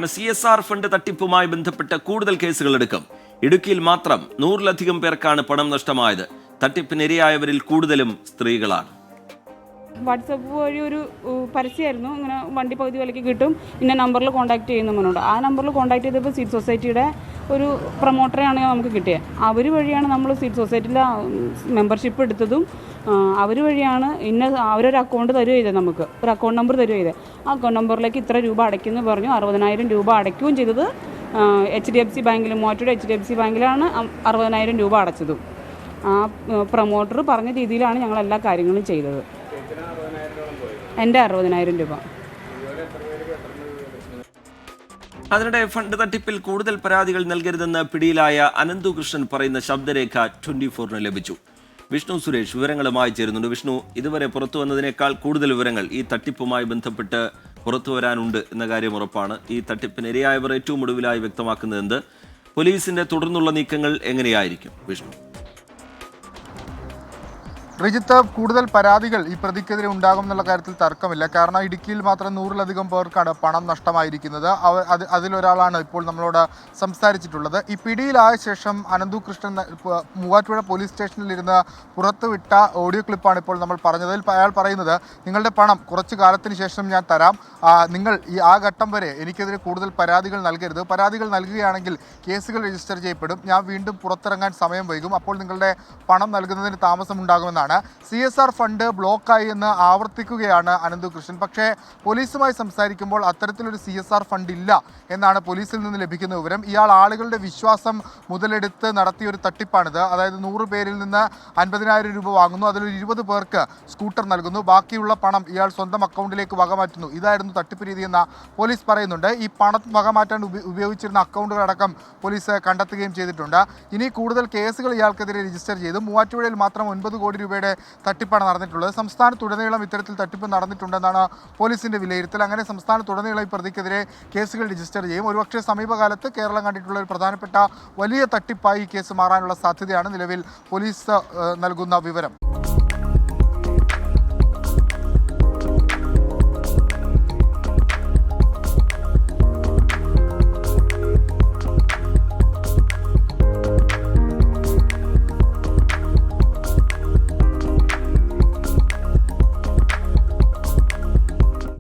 CSR fund തട്ടിപ്പുമായി ബന്ധപ്പെട്ട കൂടുതൽ കേസുകൾ എടുക്കും. ഇടുക്കിയിൽ മാത്രം 100-ലധികം പേർക്കാണ് പണം നഷ്ടമായത്. തട്ടിപ്പിനിരയായവരിൽ കൂടുതലും സ്ത്രീകളാണ്. വാട്സപ്പ് വഴി ഒരു പരസ്യമായിരുന്നു, ഇങ്ങനെ വണ്ടി പകുതി വിലയ്ക്ക് കിട്ടും, ഇന്ന നമ്പറിൽ കോൺടാക്ട് ചെയ്യുന്നവനുണ്ട്. ആ നമ്പറിൽ കോൺടാക്ട് ചെയ്തപ്പോൾ സീഡ് സൊസൈറ്റിയുടെ ഒരു പ്രൊമോട്ടറെയാണ് നമുക്ക് കിട്ടിയത്. അവർ വഴിയാണ് നമ്മൾ സീഡ് സൊസൈറ്റിയിലെ മെമ്പർഷിപ്പ് എടുത്തതും. അവർ വഴിയാണ് അവരൊരു അക്കൗണ്ട് തരുക ചെയ്തത്, നമുക്ക് ഒരു അക്കൗണ്ട് നമ്പർ തരുക ചെയ്തത്. ആ അക്കൗണ്ട് നമ്പറിലേക്ക് ഇത്ര രൂപ അടയ്ക്കുമെന്ന് പറഞ്ഞു. 60,000 രൂപ അടയ്ക്കുകയും ചെയ്തത് HDFC ബാങ്കിൽ, മൂവാറ്റുപുഴ HDFC ബാങ്കിലാണ് 60,000 രൂപ അടച്ചതും. ആ പ്രൊമോട്ടർ പറഞ്ഞ രീതിയിലാണ് ഞങ്ങൾ എല്ലാ കാര്യങ്ങളും ചെയ്തത്. എൻ്റെ 60,000 രൂപ. അതിനിടെ ഫണ്ട് തട്ടിപ്പിൽ കൂടുതൽ പരാതികൾ നൽകരുതെന്ന് പിടിയിലായ അനന്തുകൃഷ്ണൻ പറയുന്ന ശബ്ദരേഖ 24-ന് ലഭിച്ചു. വിഷ്ണു സുരേഷ് വിവരങ്ങളുമായി ചേരുന്നുണ്ട്. വിഷ്ണു, ഇതുവരെ പുറത്തു വന്നതിനേക്കാൾ കൂടുതൽ വിവരങ്ങൾ ഈ തട്ടിപ്പുമായി ബന്ധപ്പെട്ട് പുറത്തു വരാനുണ്ട് എന്ന കാര്യം ഉറപ്പാണ്. ഈ തട്ടിപ്പിനിരയായവർ ഏറ്റവും ഒടുവിലായി വ്യക്തമാക്കുന്നത് എന്ത്? പോലീസിന്റെ തുടർന്നുള്ള നീക്കങ്ങൾ എങ്ങനെയായിരിക്കും വിഷ്ണു? റിജിത്ത്, കൂടുതൽ പരാതികൾ ഈ പ്രതിക്കെതിരെ ഉണ്ടാകും എന്നുള്ള കാര്യത്തിൽ തർക്കമില്ല. കാരണം ഇടുക്കിയിൽ മാത്രം 100-ലധികം പേർക്കാണ് പണം നഷ്ടമായിരിക്കുന്നത്. അതിലൊരാളാണ് ഇപ്പോൾ നമ്മളോട് സംസാരിച്ചിട്ടുള്ളത്. ഈ പിടിയിലായ ശേഷം അനന്തുകൃഷ്ണൻ മൂവാറ്റുപുഴ പോലീസ് സ്റ്റേഷനിലിരുന്ന് പുറത്തുവിട്ട ഓഡിയോ ക്ലിപ്പാണ് ഇപ്പോൾ നമ്മൾ പറഞ്ഞത്. അയാൾ പറയുന്നത്, നിങ്ങളുടെ പണം കുറച്ചു കാലത്തിന് ശേഷം ഞാൻ തരാം, നിങ്ങൾ ആ ഘട്ടം വരെ എനിക്കെതിരെ കൂടുതൽ പരാതികൾ നൽകരുത്. പരാതികൾ നൽകുകയാണെങ്കിൽ കേസുകൾ രജിസ്റ്റർ ചെയ്യപ്പെടും, ഞാൻ വീണ്ടും പുറത്തിറങ്ങാൻ സമയം വൈകും, അപ്പോൾ നിങ്ങളുടെ പണം നൽകുന്നതിന് താമസമുണ്ടാകുമെന്നാണ്. CSR ഫണ്ട് ബ്ലോക്കായി എന്ന് ആവർത്തിക്കുകയാണ് അനന്തുകൃഷ്ണൻ. പക്ഷേ പോലീസുമായി സംസാരിക്കുമ്പോൾ അത്തരത്തിലൊരു CSR ഫണ്ട് ഇല്ല എന്നാണ് പോലീസിൽ നിന്ന് ലഭിക്കുന്ന വിവരം. ഇയാൾ ആളുകളുടെ വിശ്വാസം മുതലെടുത്ത് നടത്തിയൊരു തട്ടിപ്പാണിത്. അതായത് 100 പേരിൽ നിന്ന് 50,000 രൂപ വാങ്ങുന്നു, അതിലൊരു 20 പേർക്ക് സ്കൂട്ടർ നൽകുന്നു, ബാക്കിയുള്ള പണം ഇയാൾ സ്വന്തം അക്കൗണ്ടിലേക്ക് വകമാറ്റുന്നു. ഇതായിരുന്നു തട്ടിപ്പ് രീതി എന്ന് പോലീസ് പറയുന്നുണ്ട്. ഈ പണം വകമാറ്റാൻ ഉപയോഗിച്ചിരുന്ന അക്കൗണ്ടുകളടക്കം പോലീസ് കണ്ടെത്തുകയും ചെയ്തിട്ടുണ്ട്. ഇനി കൂടുതൽ കേസുകൾ ഇയാൾക്കെതിരെ രജിസ്റ്റർ ചെയ്തു. മൂവാറ്റുപുഴയിൽ മാത്രം 9 കോടി രൂപയുടെ തട്ടിപ്പാണ് നടന്നിട്ടുള്ളത്. സംസ്ഥാനത്തുടനീളം ഇത്തരത്തിൽ തട്ടിപ്പ് നടന്നിട്ടുണ്ടെന്നാണ് പോലീസിന്റെ വിലയിരുത്തൽ. അങ്ങനെ സംസ്ഥാനത്തുടനീളം ഈ പ്രതിക്കെതിരെ കേസുകൾ രജിസ്റ്റർ ചെയ്യും. ഒരുപക്ഷെ സമീപകാലത്ത് കേരളം കണ്ടിട്ടുള്ള ഒരു പ്രധാനപ്പെട്ട വലിയ തട്ടിപ്പായി ഈ കേസ് മാറാനുള്ള സാധ്യതയാണ് നിലവിൽ പോലീസ് നൽകുന്ന വിവരം.